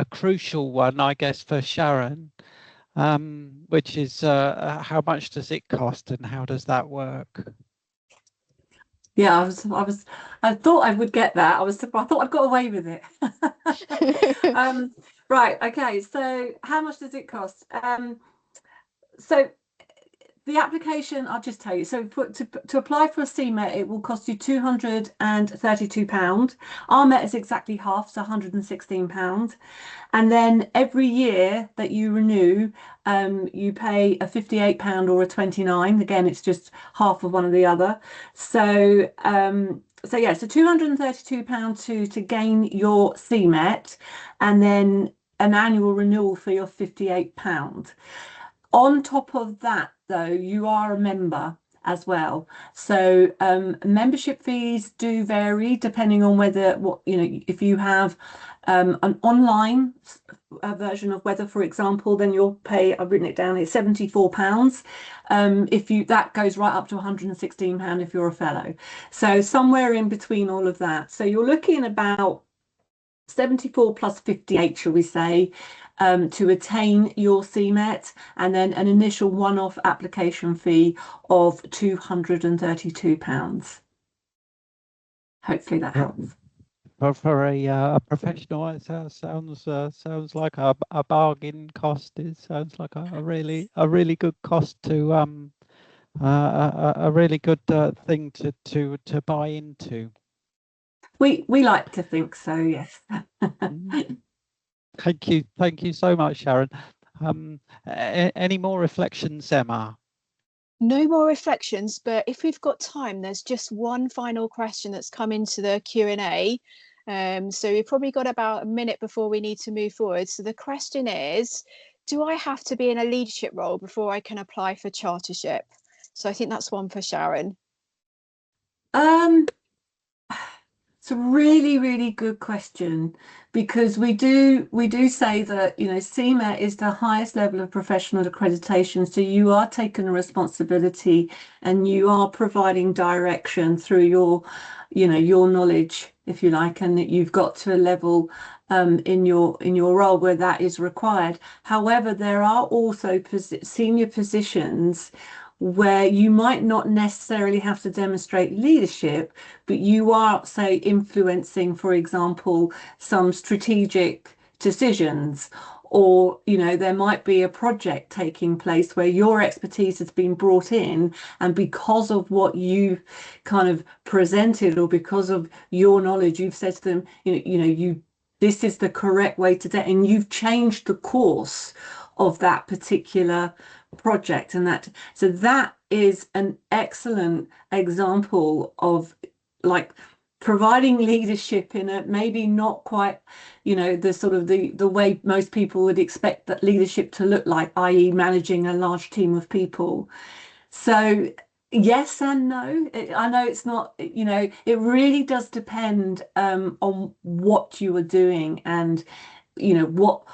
crucial one, I guess, for Sharon, which is how much does it cost and how does that work? Yeah, I thought I would get that. I thought I'd got away with it. Right, okay, so how much does it cost? So the application, I'll just tell you, so to apply for a CMET, it will cost you £232. RMet is exactly half, so £116. And then every year that you renew, you pay a £58 or a £29. Again, it's just half of one or the other. So yeah, so £232 to gain your CMET, and then an annual renewal for your £58. On top of that, though, you are a member as well. So membership fees do vary depending on if you have an online version of weather, for example, then you'll pay, I've written it down, it's £74. That goes right up to £116 if you're a fellow. So somewhere in between all of that. So you're looking about 74 plus 58, shall we say, to attain your CMET, and then an initial one-off application fee of £232. Hopefully that helps. For a professional, it sounds like a bargain cost. It sounds like a really good cost to a really good thing to buy into. We like to think so, yes. Thank you so much, Sharon. Any more reflections, Emma? No more reflections, but if we've got time, there's just one final question that's come into the Q&A. So we've probably got about a minute before we need to move forward. So the question is, do I have to be in a leadership role before I can apply for chartership? So I think that's one for Sharon. It's a really, really good question, because we do say that, you know, CMET is the highest level of professional accreditation. So you are taking a responsibility and you are providing direction through your, you know, your knowledge, if you like, and that you've got to a level in your role where that is required. However, there are also senior positions where you might not necessarily have to demonstrate leadership, but you are, say, influencing, for example, some strategic decisions, or, you know, there might be a project taking place where your expertise has been brought in, and because of what you kind of presented, or because of your knowledge, you've said to them, this is the correct way to do it, and you've changed the course of that particular project. And that is an excellent example of, like, providing leadership in a maybe not quite, you know, the sort of the way most people would expect that leadership to look like, i.e. managing a large team of people. So yes and no. I know it's not, you know, it really does depend on what you are doing, and, you know, what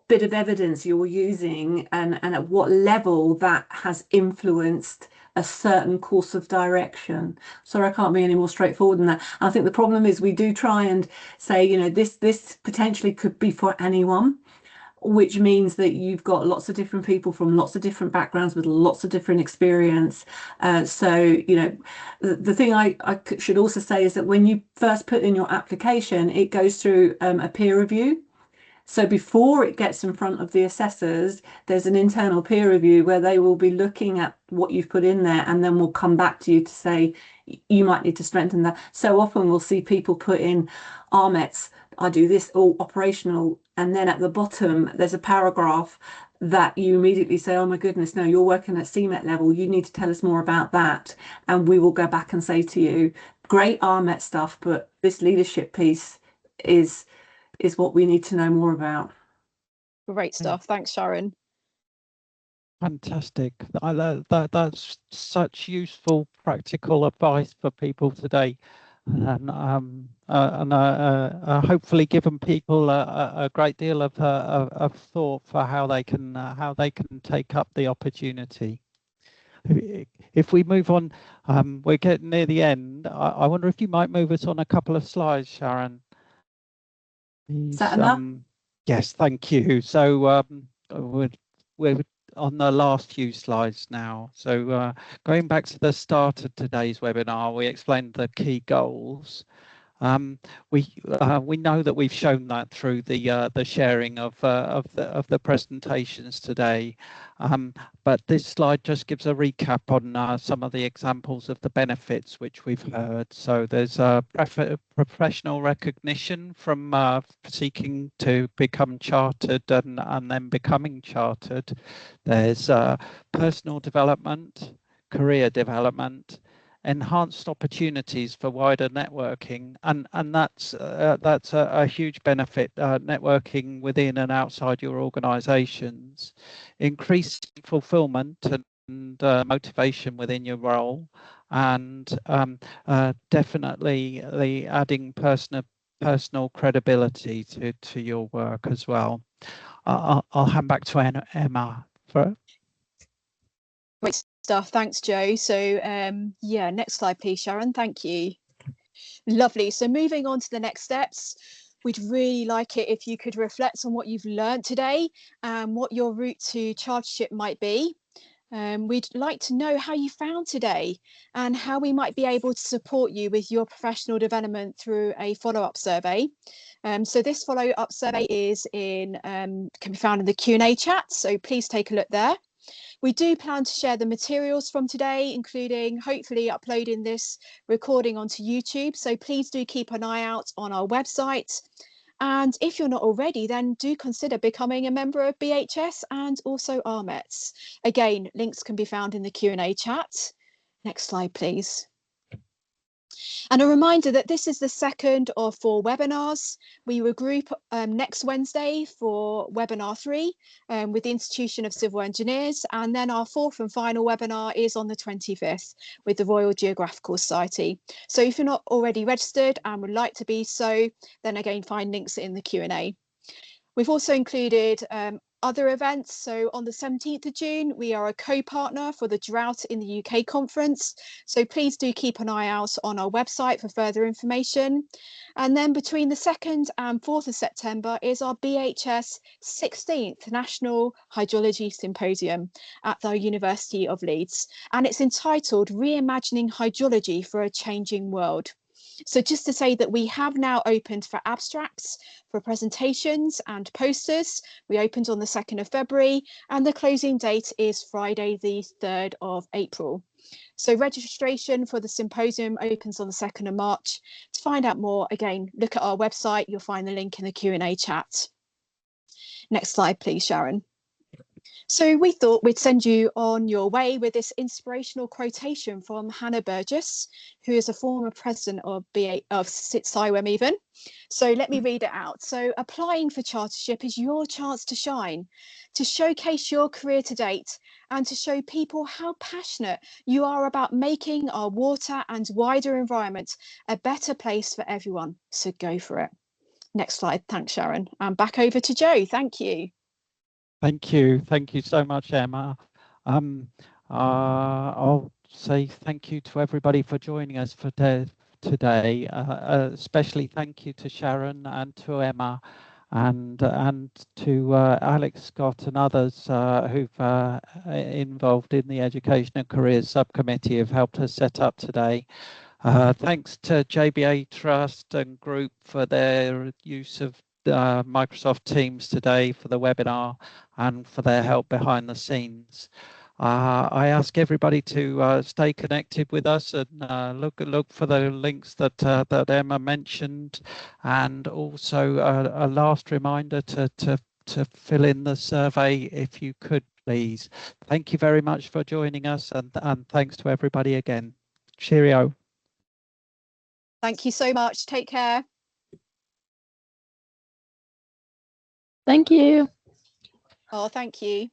bit of evidence you're using, and at what level that has influenced a certain course of direction. Sorry, I can't be any more straightforward than that. I think the problem is we do try and say, you know, this potentially could be for anyone, which means that you've got lots of different people from lots of different backgrounds with lots of different experience. So, you know, the thing I should also say is that when you first put in your application, it goes through a peer review. So before it gets in front of the assessors, there's an internal peer review where they will be looking at what you've put in there, and then we'll come back to you to say you might need to strengthen that. So often we'll see people put in RMetS, I do this, all operational, and then at the bottom there's a paragraph that you immediately say, oh my goodness, no, you're working at CMET level, you need to tell us more about that. And we will go back and say to you, great RMetS stuff, but this leadership piece is what we need to know more about. Great stuff. Thanks, Sharon. Fantastic. That's such useful practical advice for people today, and hopefully given people a great deal of thought for how they can take up the opportunity. If we move on, we're getting near the end. I wonder if you might move us on a couple of slides, Sharon. Is that enough? Yes, thank you. So we're on the last few slides now. So going back to the start of today's webinar, we explained the key goals. We know that we've shown that through the sharing of the presentations today, but this slide just gives a recap on some of the examples of the benefits which we've heard. So there's professional recognition from seeking to become chartered and then becoming chartered. There's personal development, career development, enhanced opportunities for wider networking, and that's a huge benefit, networking within and outside your organizations, increased fulfillment and motivation within your role, and definitely adding personal credibility to your work as well. I'll hand back to Emma for Great stuff. Thanks, Joe. So yeah, next slide, please, Sharon. Thank you. Lovely. So moving on to the next steps, we'd really like it if you could reflect on what you've learned today and what your route to chartership might be. We'd like to know how you found today and how we might be able to support you with your professional development through a follow-up survey. So this follow-up survey can be found in the Q&A chat, so please take a look there. We do plan to share the materials from today, including hopefully uploading this recording onto YouTube. So please do keep an eye out on our website. And if you're not already, then do consider becoming a member of BHS and also RMetS. Again, links can be found in the Q&A chat. Next slide, please. And a reminder that this is the second of 4 webinars. We regroup next Wednesday for webinar 3 with the Institution of Civil Engineers. And then our 4th and final webinar is on the 25th with the Royal Geographical Society. So if you're not already registered and would like to be so, then again, find links in the Q&A. We've also included other events. So on the 17th of June, we are a co-partner for the Drought in the UK conference. So please do keep an eye out on our website for further information. And then between the 2nd and 4th of September is our BHS 16th National Hydrology Symposium at the University of Leeds. And it's entitled Reimagining Hydrology for a Changing World. So just to say that we have now opened for abstracts, for presentations and posters. We opened on the 2nd of February and the closing date is Friday, the 3rd of April. So registration for the symposium opens on the 2nd of March. To find out more, again, look at our website. You'll find the link in the Q&A chat. Next slide, please, Sharon. So we thought we'd send you on your way with this inspirational quotation from Hannah Burgess, who is a former president of CIWEM even. So let me read it out. So applying for chartership is your chance to shine, to showcase your career to date and to show people how passionate you are about making our water and wider environment a better place for everyone. So go for it. Next slide. Thanks, Sharon. And back over to Joe. Thank you. Thank you so much, Emma. I'll say thank you to everybody for joining us for today. Especially thank you to Sharon and to Emma, and to Alex Scott and others who've involved in the Education and Careers Subcommittee have helped us set up today. Thanks to JBA Trust and Group for their use of Microsoft Teams today for the webinar and for their help behind the scenes. I ask everybody to stay connected with us and look for the links that Emma mentioned, and also a last reminder to fill in the survey if you could, please. Thank you very much for joining us, and thanks to everybody again. Cheerio. Thank you so much. Take care. Thank you. Oh, thank you.